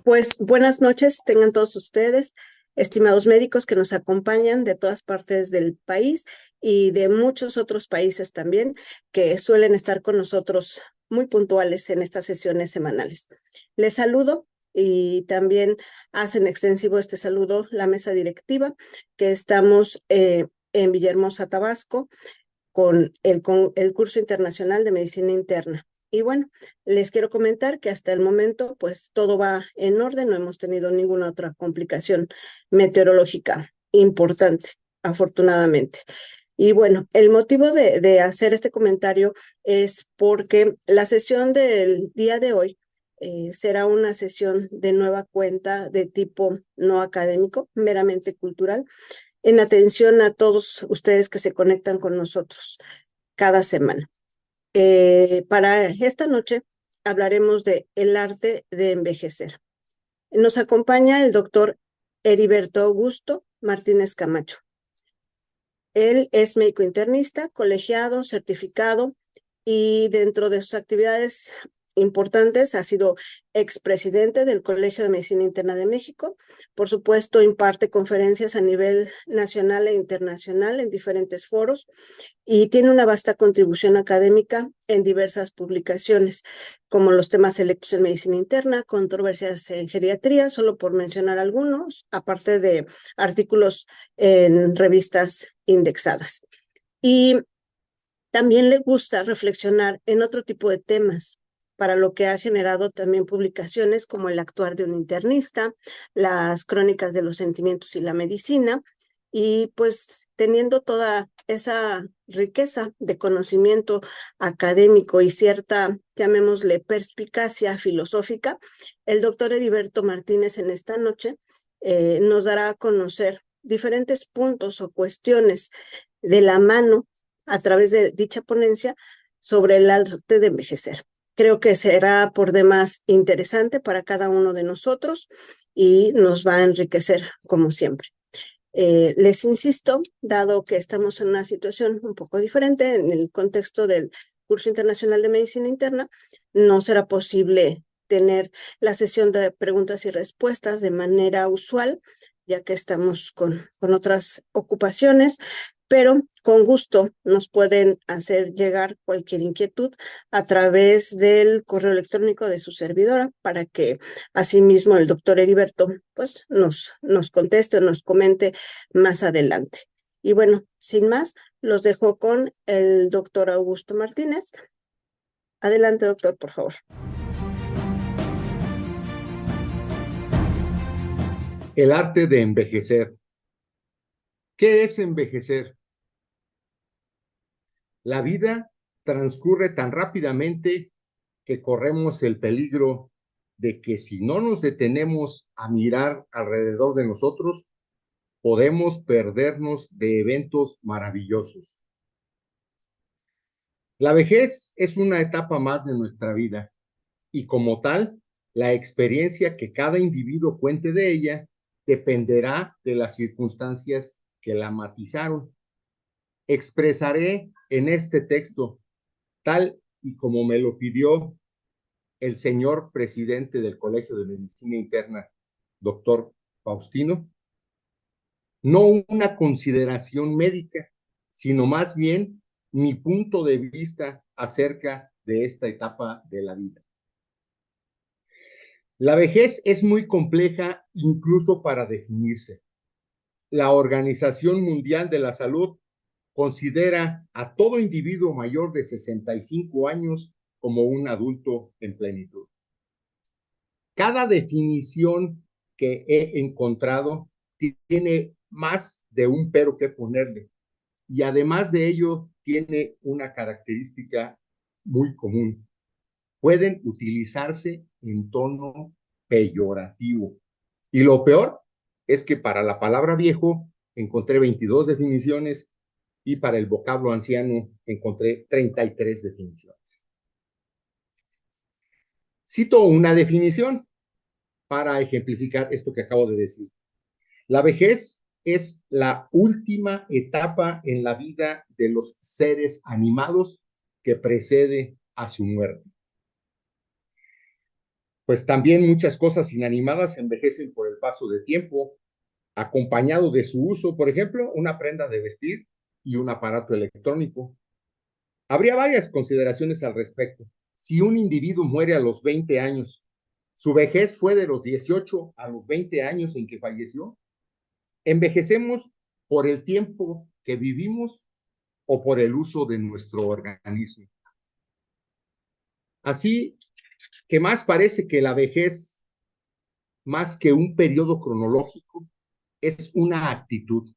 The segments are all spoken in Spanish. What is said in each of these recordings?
Pues buenas noches, tengan todos ustedes, estimados médicos que nos acompañan de todas partes del país y de muchos otros países también, que suelen estar con nosotros muy puntuales en estas sesiones semanales. Les saludo y también hacen extensivo este saludo la mesa directiva, que estamos en Villahermosa, Tabasco, con el curso internacional de medicina interna. Y bueno, les quiero comentar que hasta el momento pues todo va en orden, no hemos tenido ninguna otra complicación meteorológica importante, afortunadamente. Y bueno, el motivo de hacer este comentario es porque la sesión del día de hoy será una sesión de nueva cuenta de tipo no académico, meramente cultural, en atención a todos ustedes que se conectan con nosotros cada semana. Para esta noche hablaremos de el arte de envejecer. Nos acompaña el doctor Heriberto Augusto Martínez Camacho. Él es médico internista, colegiado, certificado, y dentro de sus actividades importantes ha sido expresidente del Colegio de Medicina Interna de México. Por supuesto, imparte conferencias a nivel nacional e internacional en diferentes foros y tiene una vasta contribución académica en diversas publicaciones, como los temas selectos en medicina interna, controversias en geriatría, solo por mencionar algunos, aparte de artículos en revistas indexadas. Y también le gusta reflexionar en otro tipo de temas, para lo que ha generado también publicaciones como El actuar de un internista, Las crónicas de los sentimientos y la medicina, y pues teniendo toda esa riqueza de conocimiento académico y cierta, llamémosle, perspicacia filosófica, el doctor Heriberto Martínez en esta noche nos dará a conocer diferentes puntos o cuestiones de la mano a través de dicha ponencia sobre el arte de envejecer. Creo que será por demás interesante para cada uno de nosotros y nos va a enriquecer como siempre. Les insisto, dado que estamos en una situación un poco diferente en el contexto del curso internacional de medicina interna, no será posible tener la sesión de preguntas y respuestas de manera usual, ya que estamos con otras ocupaciones, pero con gusto nos pueden hacer llegar cualquier inquietud a través del correo electrónico de su servidora, para que asimismo el doctor Heriberto pues nos conteste o nos comente más adelante. Y bueno, sin más, los dejo con el doctor Augusto Martínez. Adelante, doctor, por favor. El arte de envejecer. ¿Qué es envejecer? La vida transcurre tan rápidamente que corremos el peligro de que si no nos detenemos a mirar alrededor de nosotros, podemos perdernos de eventos maravillosos. La vejez es una etapa más de nuestra vida y como tal, la experiencia que cada individuo cuente de ella dependerá de las circunstancias que la matizaron. Expresaré en este texto, tal y como me lo pidió el señor presidente del Colegio de Medicina Interna, doctor Faustino, no una consideración médica, sino más bien mi punto de vista acerca de esta etapa de la vida. La vejez es muy compleja incluso para definirse. La Organización Mundial de la Salud considera a todo individuo mayor de 65 años como un adulto en plenitud. Cada definición que he encontrado tiene más de un pero que ponerle, y además de ello tiene una característica muy común. Pueden utilizarse en tono peyorativo. Y lo peor es que para la palabra viejo encontré 22 definiciones y para el vocablo anciano encontré 33 definiciones. Cito una definición para ejemplificar esto que acabo de decir. La vejez es la última etapa en la vida de los seres animados que precede a su muerte. Pues también muchas cosas inanimadas envejecen por el paso de tiempo, acompañado de su uso, por ejemplo, una prenda de vestir y un aparato electrónico. Habría varias consideraciones al respecto. Si un individuo muere a los 20 años, su vejez fue de los 18 a los 20 años en que falleció. ¿Envejecemos por el tiempo que vivimos o por el uso de nuestro organismo? Así que más parece que la vejez, más que un periodo cronológico, es una actitud.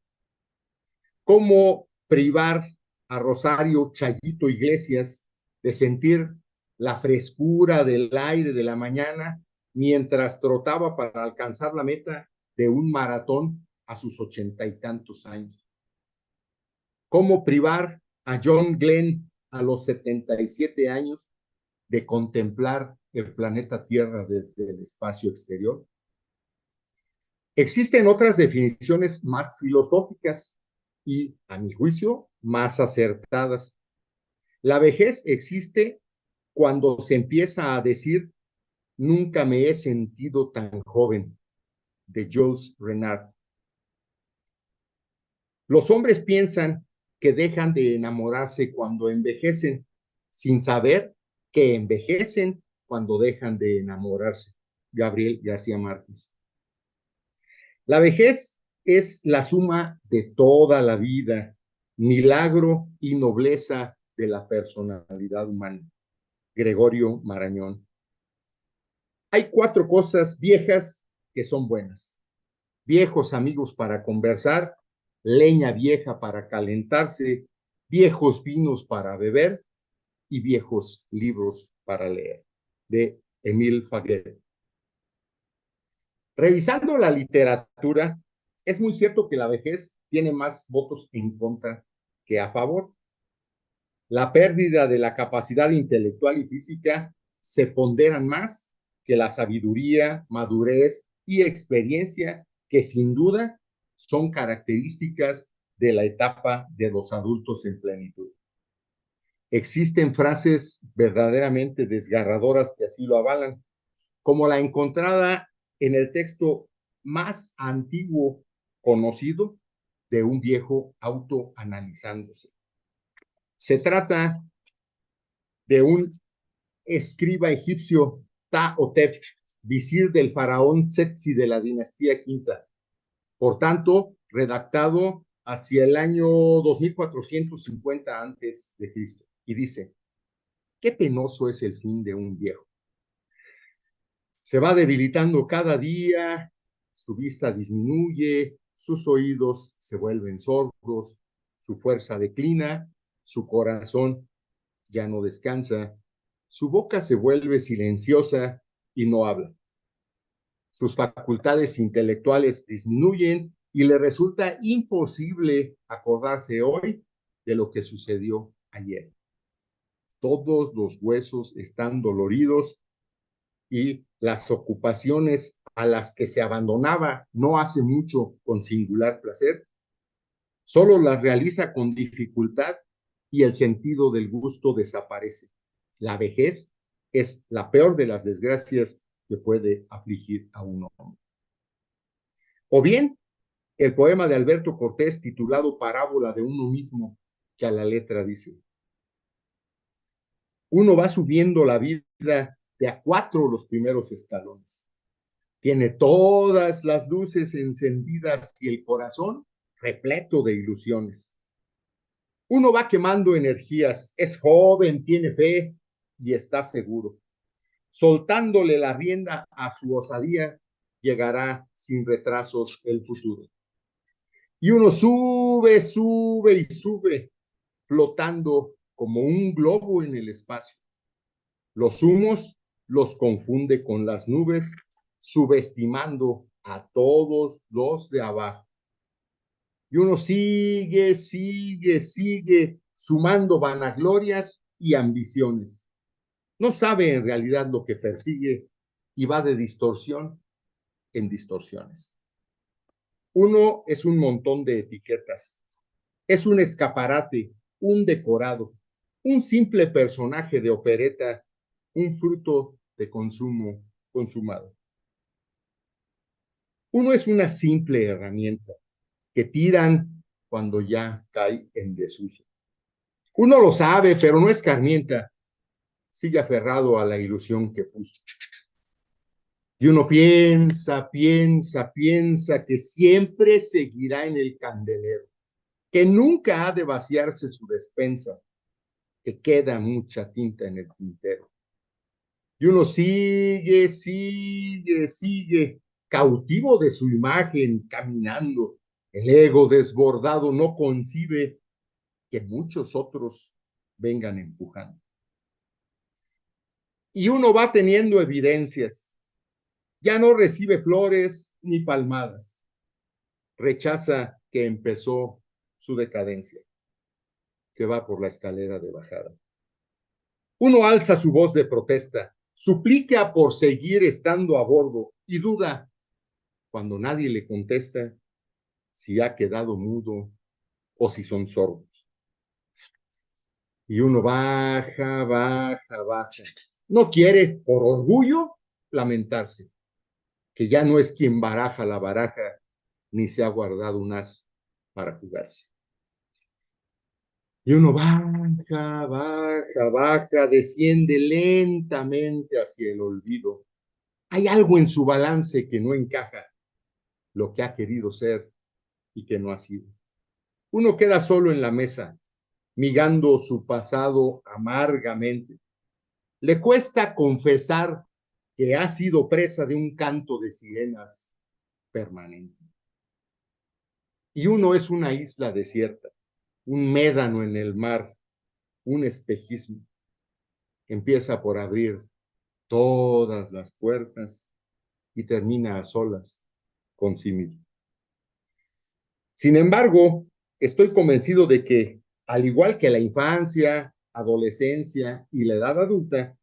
¿Cómo privar a Rosario Chayito Iglesias de sentir la frescura del aire de la mañana mientras trotaba para alcanzar la meta de un maratón a sus 80 y tantos años? ¿Cómo privar a John Glenn a los 77 años de contemplar el planeta Tierra desde el espacio exterior? Existen otras definiciones más filosóficas y, a mi juicio, más acertadas. La vejez existe cuando se empieza a decir nunca me he sentido tan joven, de Jules Renard. Los hombres piensan que dejan de enamorarse cuando envejecen, sin saber que envejecen cuando dejan de enamorarse. Gabriel García Márquez. La vejez es la suma de toda la vida, milagro y nobleza de la personalidad humana. Gregorio Marañón. Hay 4 cosas viejas que son buenas: viejos amigos para conversar, leña vieja para calentarse, viejos vinos para beber y viejos libros para leer, de Émile Faguet. Revisando la literatura, es muy cierto que la vejez tiene más votos en contra que a favor. La pérdida de la capacidad intelectual y física se ponderan más que la sabiduría, madurez y experiencia que sin duda son características de la etapa de los adultos en plenitud. Existen frases verdaderamente desgarradoras que así lo avalan, como la encontrada en el texto más antiguo conocido de un viejo autoanalizándose. Se trata de un escriba egipcio, Ta-Hotep, visir del faraón Tsetsi de la dinastía quinta. Por tanto, redactado hacia el año 2450 antes de Cristo. Y dice: qué penoso es el fin de un viejo. Se va debilitando cada día, su vista disminuye, sus oídos se vuelven sordos, su fuerza declina, su corazón ya no descansa, su boca se vuelve silenciosa y no habla. Sus facultades intelectuales disminuyen y le resulta imposible acordarse hoy de lo que sucedió ayer. Todos los huesos están doloridos y las ocupaciones a las que se abandonaba no hace mucho con singular placer, solo las realiza con dificultad y el sentido del gusto desaparece. La vejez es la peor de las desgracias que puede afligir a un hombre. O bien, el poema de Alberto Cortés titulado Parábola de uno mismo, que a la letra dice: uno va subiendo la vida de a 4 los primeros escalones. Tiene todas las luces encendidas y el corazón repleto de ilusiones. Uno va quemando energías, es joven, tiene fe y está seguro. Soltándole la rienda a su osadía, llegará sin retrasos el futuro. Y uno sube, sube y sube, flotando como un globo en el espacio. Los humos los confunde con las nubes, subestimando a todos los de abajo. Y uno sigue, sigue, sigue, sumando vanaglorias y ambiciones. No sabe en realidad lo que persigue y va de distorsión en distorsiones. Uno es un montón de etiquetas, es un escaparate, un decorado, un simple personaje de opereta, un fruto de consumo consumado. Uno es una simple herramienta que tiran cuando ya cae en desuso. Uno lo sabe, pero no escarmienta, sigue aferrado a la ilusión que puso. Y uno piensa que siempre seguirá en el candelero, que nunca ha de vaciarse su despensa, que queda mucha tinta en el tintero. Y uno sigue, cautivo de su imagen, caminando. El ego desbordado no concibe que muchos otros vengan empujando. Y uno va teniendo evidencias. Ya no recibe flores ni palmadas. Rechaza que empezó su decadencia, que va por la escalera de bajada. Uno alza su voz de protesta, suplica por seguir estando a bordo y duda cuando nadie le contesta si ha quedado mudo o si son sordos. Y uno baja. No quiere, por orgullo, lamentarse, que ya no es quien baraja la baraja, ni se ha guardado un as para jugarse. Y uno baja, desciende lentamente hacia el olvido. Hay algo en su balance que no encaja, lo que ha querido ser y que no ha sido. Uno queda solo en la mesa, migando su pasado amargamente. Le cuesta confesar que ha sido presa de un canto de sirenas permanente. Y uno es una isla desierta, un médano en el mar, un espejismo. Empieza por abrir todas las puertas y termina a solas con sí mismo. Sin embargo, estoy convencido de que, al igual que la infancia, adolescencia y la edad adulta,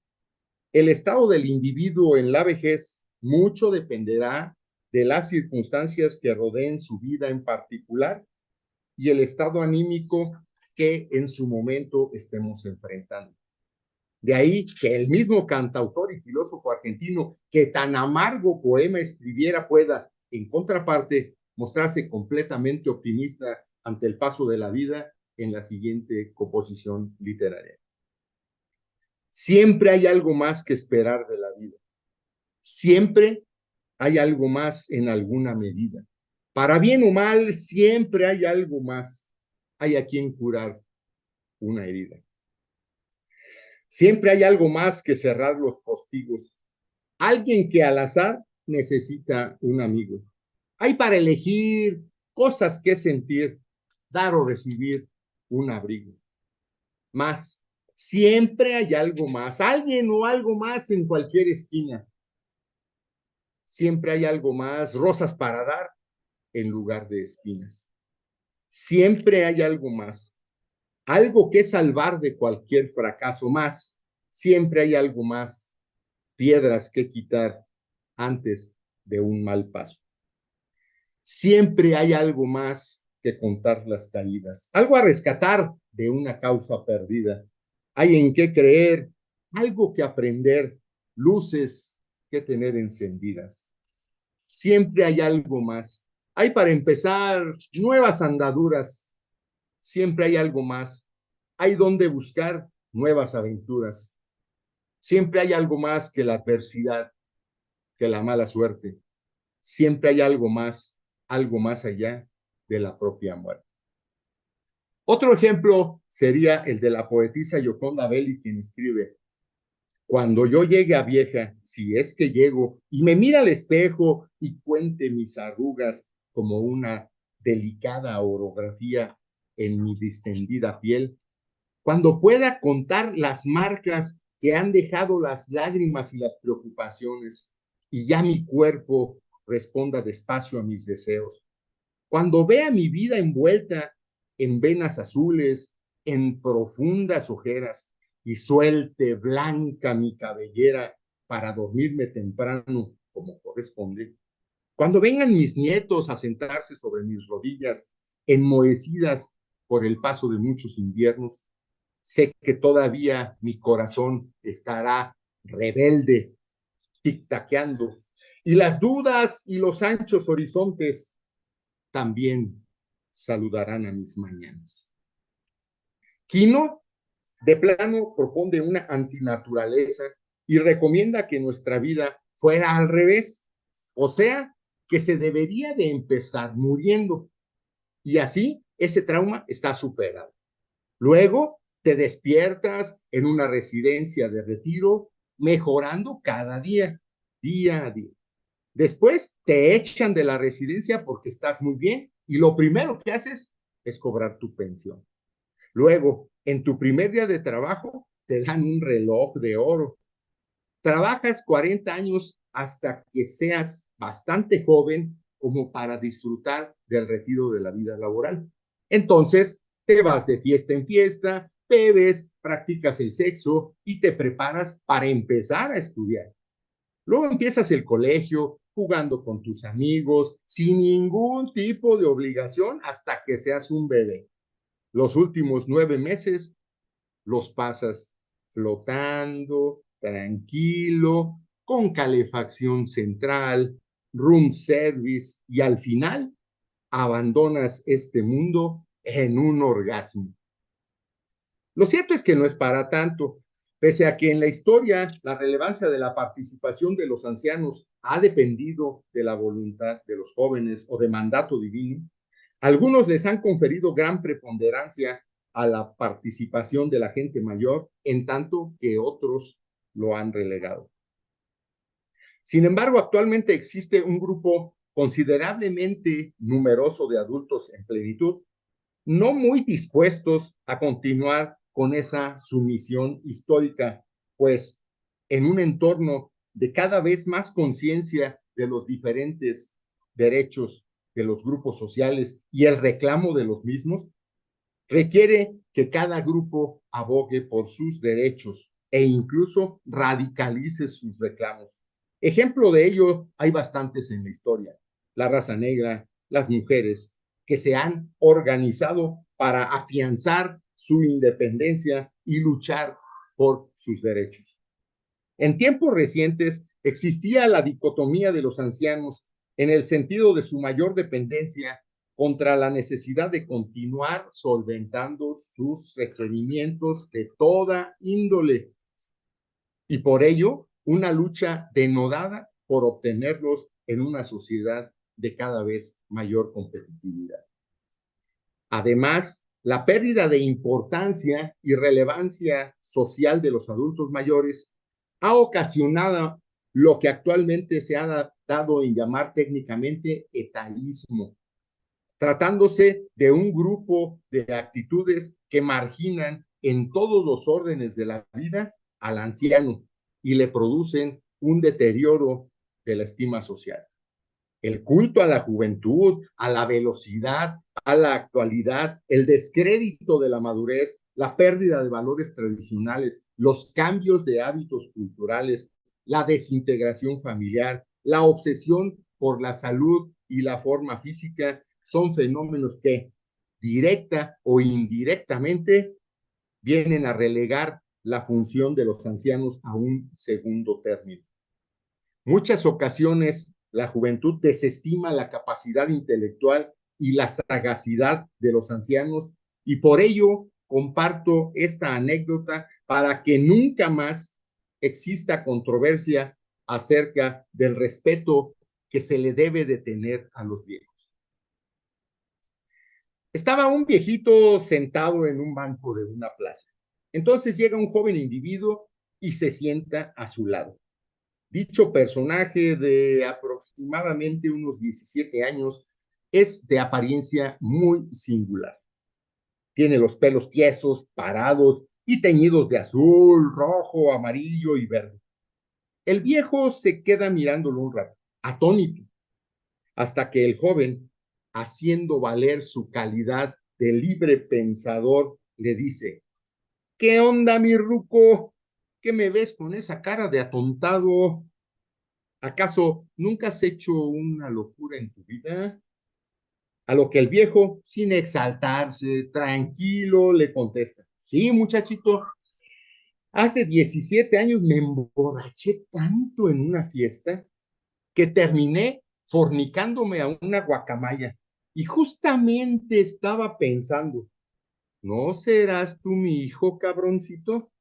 el estado del individuo en la vejez mucho dependerá de las circunstancias que rodeen su vida en particular y el estado anímico que en su momento estemos enfrentando. De ahí que el mismo cantautor y filósofo argentino que tan amargo poema escribiera pueda, en contraparte, mostrarse completamente optimista ante el paso de la vida en la siguiente composición literaria. Siempre hay algo más que esperar de la vida. Siempre hay algo más en alguna medida. Para bien o mal, siempre hay algo más. Hay a quien curar una herida. Siempre hay algo más que cerrar los postigos. Alguien que al azar necesita un amigo. Hay para elegir cosas que sentir, dar o recibir un abrigo. Más, siempre hay algo más, alguien o algo más en cualquier esquina. Siempre hay algo más, rosas para dar en lugar de espinas. Siempre hay algo más, algo que salvar de cualquier fracaso. Más, siempre hay algo más, piedras que quitar antes de un mal paso. Siempre hay algo más que contar las caídas, algo a rescatar de una causa perdida. Hay en qué creer, algo que aprender, luces que tener encendidas. Siempre hay algo más. Hay para empezar nuevas andaduras. Siempre hay algo más. Hay donde buscar nuevas aventuras. Siempre hay algo más que la adversidad, que la mala suerte. Siempre hay algo más allá de la propia muerte. Otro ejemplo sería el de la poetisa Gioconda Belli, quien escribe: cuando yo llegue a vieja, si es que llego, y me mira al espejo y cuente mis arrugas como una delicada orografía en mi distendida piel, cuando pueda contar las marcas que han dejado las lágrimas y las preocupaciones, y ya mi cuerpo responda despacio a mis deseos, cuando vea mi vida envuelta en venas azules, en profundas ojeras, y suelte blanca mi cabellera para dormirme temprano como corresponde, cuando vengan mis nietos a sentarse sobre mis rodillas, enmohecidas por el paso de muchos inviernos, sé que todavía mi corazón estará rebelde, tic-taqueando, y las dudas y los anchos horizontes también saludarán a mis mañanas. Quino, de plano, propone una antinaturaleza y recomienda que nuestra vida fuera al revés, o sea, que se debería de empezar muriendo, y así ese trauma está superado. Luego te despiertas en una residencia de retiro, mejorando cada día, día a día. Después te echan de la residencia porque estás muy bien y lo primero que haces es cobrar tu pensión. Luego, en tu primer día de trabajo, te dan un reloj de oro. Trabajas 40 años hasta que seas bastante joven como para disfrutar del retiro de la vida laboral. Entonces, te vas de fiesta en fiesta, bebes, practicas el sexo y te preparas para empezar a estudiar. Luego empiezas el colegio jugando con tus amigos, sin ningún tipo de obligación hasta que seas un bebé. Los últimos 9 meses los pasas flotando, tranquilo, con calefacción central, room service y al final abandonas este mundo en un orgasmo. Lo cierto es que no es para tanto, pese a que en la historia la relevancia de la participación de los ancianos ha dependido de la voluntad de los jóvenes o de mandato divino. Algunos les han conferido gran preponderancia a la participación de la gente mayor, en tanto que otros lo han relegado. Sin embargo, actualmente existe un grupo considerablemente numeroso de adultos en plenitud, no muy dispuestos a continuar con esa sumisión histórica, pues en un entorno de cada vez más conciencia de los diferentes derechos de los grupos sociales y el reclamo de los mismos, requiere que cada grupo abogue por sus derechos e incluso radicalice sus reclamos. Ejemplo de ello hay bastantes en la historia. La raza negra, las mujeres, que se han organizado para afianzar su independencia y luchar por sus derechos. En tiempos recientes existía la dicotomía de los ancianos en el sentido de su mayor dependencia contra la necesidad de continuar solventando sus requerimientos de toda índole y por ello una lucha denodada por obtenerlos en una sociedad de cada vez mayor competitividad. Además, la pérdida de importancia y relevancia social de los adultos mayores ha ocasionado lo que actualmente se ha dado en llamar técnicamente etarismo, tratándose de un grupo de actitudes que marginan en todos los órdenes de la vida al anciano y le producen un deterioro de la estima social. El culto a la juventud, a la velocidad, a la actualidad, el descrédito de la madurez, la pérdida de valores tradicionales, los cambios de hábitos culturales, la desintegración familiar, la obsesión por la salud y la forma física son fenómenos que directa o indirectamente vienen a relegar la función de los ancianos a un segundo término. Muchas ocasiones la juventud desestima la capacidad intelectual y la sagacidad de los ancianos y por ello comparto esta anécdota para que nunca más exista controversia acerca del respeto que se le debe de tener a los viejos. Estaba un viejito sentado en un banco de una plaza. Entonces llega un joven individuo y se sienta a su lado. Dicho personaje de aproximadamente unos 17 años es de apariencia muy singular. Tiene los pelos tiesos, parados y teñidos de azul, rojo, amarillo y verde. El viejo se queda mirándolo un rato, atónito, hasta que el joven, haciendo valer su calidad de libre pensador, le dice: ¿Qué onda, mi ruco? ¿Qué me ves con esa cara de atontado? ¿Acaso nunca has hecho una locura en tu vida? A lo que el viejo, sin exaltarse, tranquilo, le contesta: Sí, muchachito, Hace 17 años me emborraché tanto en una fiesta que terminé fornicándome a una guacamaya. Y justamente estaba pensando, ¿no serás tú mi hijo, cabroncito?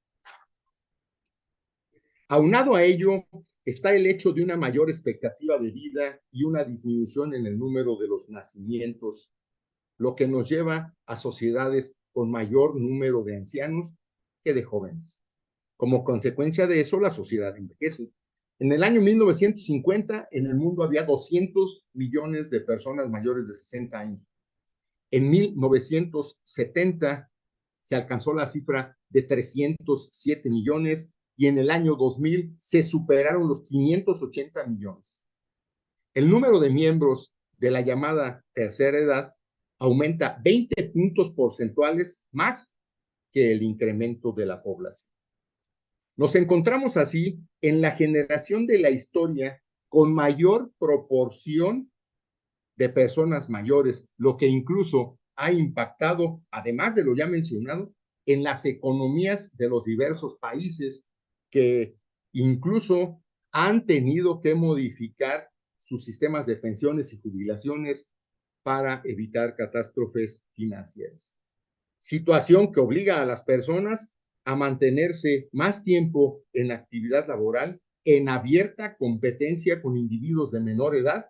Aunado a ello, está el hecho de una mayor expectativa de vida y una disminución en el número de los nacimientos, lo que nos lleva a sociedades con mayor número de ancianos que de jóvenes. Como consecuencia de eso, la sociedad envejece. En el año 1950, en el mundo había 200 millones de personas mayores de 60 años. En 1970 se alcanzó la cifra de 307 millones y en el año 2000 se superaron los 580 millones. El número de miembros de la llamada tercera edad aumenta 20 puntos porcentuales más que el incremento de la población. Nos encontramos así en la generación de la historia con mayor proporción de personas mayores, lo que incluso ha impactado, además de lo ya mencionado, en las economías de los diversos países que incluso han tenido que modificar sus sistemas de pensiones y jubilaciones para evitar catástrofes financieras. Situación que obliga a las personas a mantenerse más tiempo en actividad laboral, en abierta competencia con individuos de menor edad.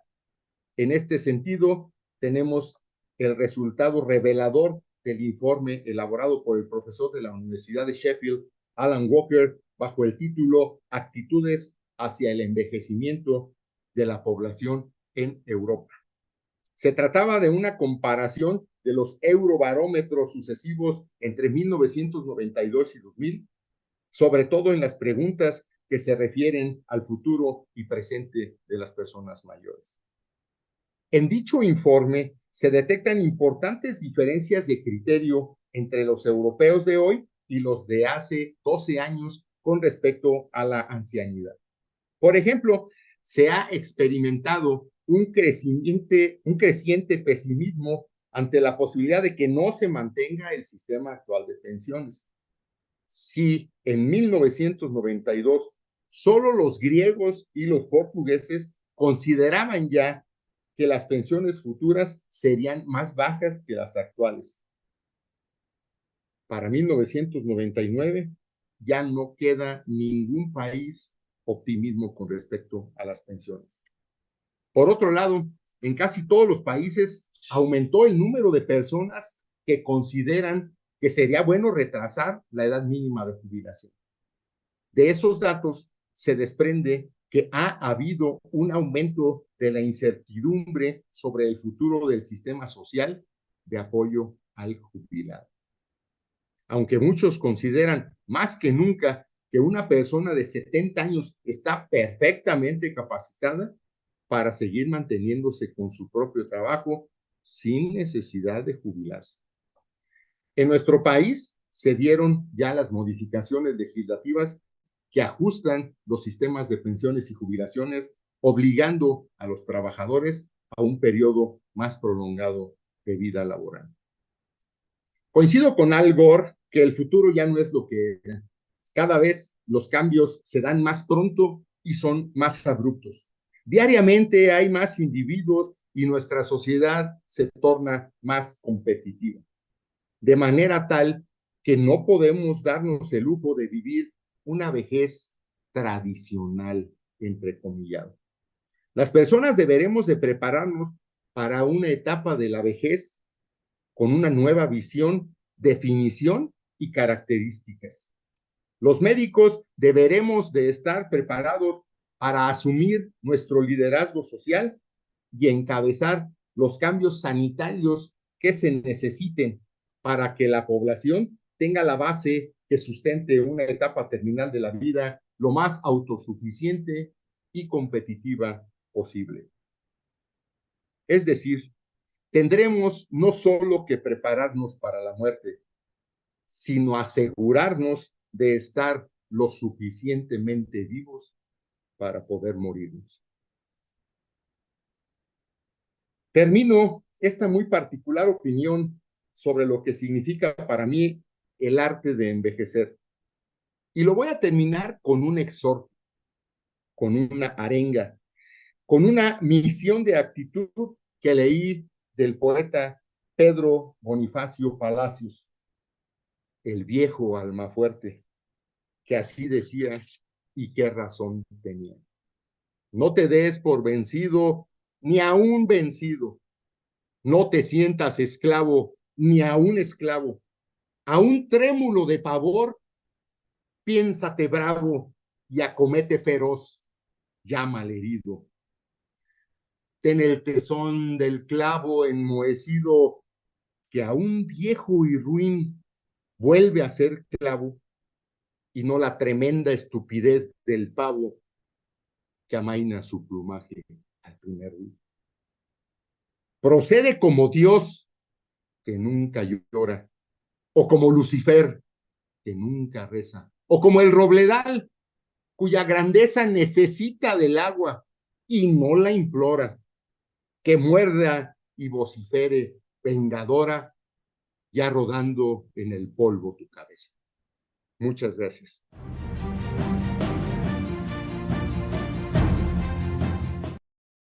En este sentido, tenemos el resultado revelador del informe elaborado por el profesor de la Universidad de Sheffield, Alan Walker, bajo el título Actitudes hacia el envejecimiento de la población en Europa. Se trataba de una comparación de los eurobarómetros sucesivos entre 1992 y 2000, sobre todo en las preguntas que se refieren al futuro y presente de las personas mayores. En dicho informe se detectan importantes diferencias de criterio entre los europeos de hoy y los de hace 12 años con respecto a la ancianidad. Por ejemplo, se ha experimentado un creciente pesimismo ante la posibilidad de que no se mantenga el sistema actual de pensiones. Si en 1992 solo los griegos y los portugueses consideraban ya que las pensiones futuras serían más bajas que las actuales. Para 1999 ya no queda ningún país optimismo con respecto a las pensiones. Por otro lado, en casi todos los países aumentó el número de personas que consideran que sería bueno retrasar la edad mínima de jubilación. De esos datos se desprende que ha habido un aumento de la incertidumbre sobre el futuro del sistema social de apoyo al jubilado. Aunque muchos consideran más que nunca que una persona de 70 años está perfectamente capacitada para seguir manteniéndose con su propio trabajo sin necesidad de jubilarse. En nuestro país se dieron ya las modificaciones legislativas que ajustan los sistemas de pensiones y jubilaciones, obligando a los trabajadores a un periodo más prolongado de vida laboral. Coincido con Al Gore que el futuro ya no es lo que era. Cada vez los cambios se dan más pronto y son más abruptos. Diariamente hay más individuos y nuestra sociedad se torna más competitiva, de manera tal que no podemos darnos el lujo de vivir una vejez tradicional, entrecomillado. Las personas deberemos de prepararnos para una etapa de la vejez con una nueva visión, definición y características. Los médicos deberemos de estar preparados para asumir nuestro liderazgo social y encabezar los cambios sanitarios que se necesiten para que la población tenga la base que sustente una etapa terminal de la vida lo más autosuficiente y competitiva posible. Es decir, tendremos no solo que prepararnos para la muerte, sino asegurarnos de estar lo suficientemente vivos para poder morirnos. Termino esta muy particular opinión sobre lo que significa para mí el arte de envejecer, Y lo voy a terminar con un exhorto, con una arenga, con una misión de actitud que leí del poeta Pedro Bonifacio Palacios, el viejo almafuerte, que así decía y qué razón tenía. No te des por vencido, ni aún vencido. No te sientas esclavo, ni aún esclavo. Aún trémulo de pavor, piénsate bravo y acomete feroz, ya malherido. Ten el tesón del clavo enmohecido, que aún viejo y ruin vuelve a ser clavo, y no la tremenda estupidez del pavo que amaina su plumaje al primer día. Procede como Dios, que nunca llora, o como Lucifer, que nunca reza, o como el robledal, cuya grandeza necesita del agua y no la implora, que muerda y vocifere vengadora, ya rodando en el polvo tu cabeza. Muchas gracias.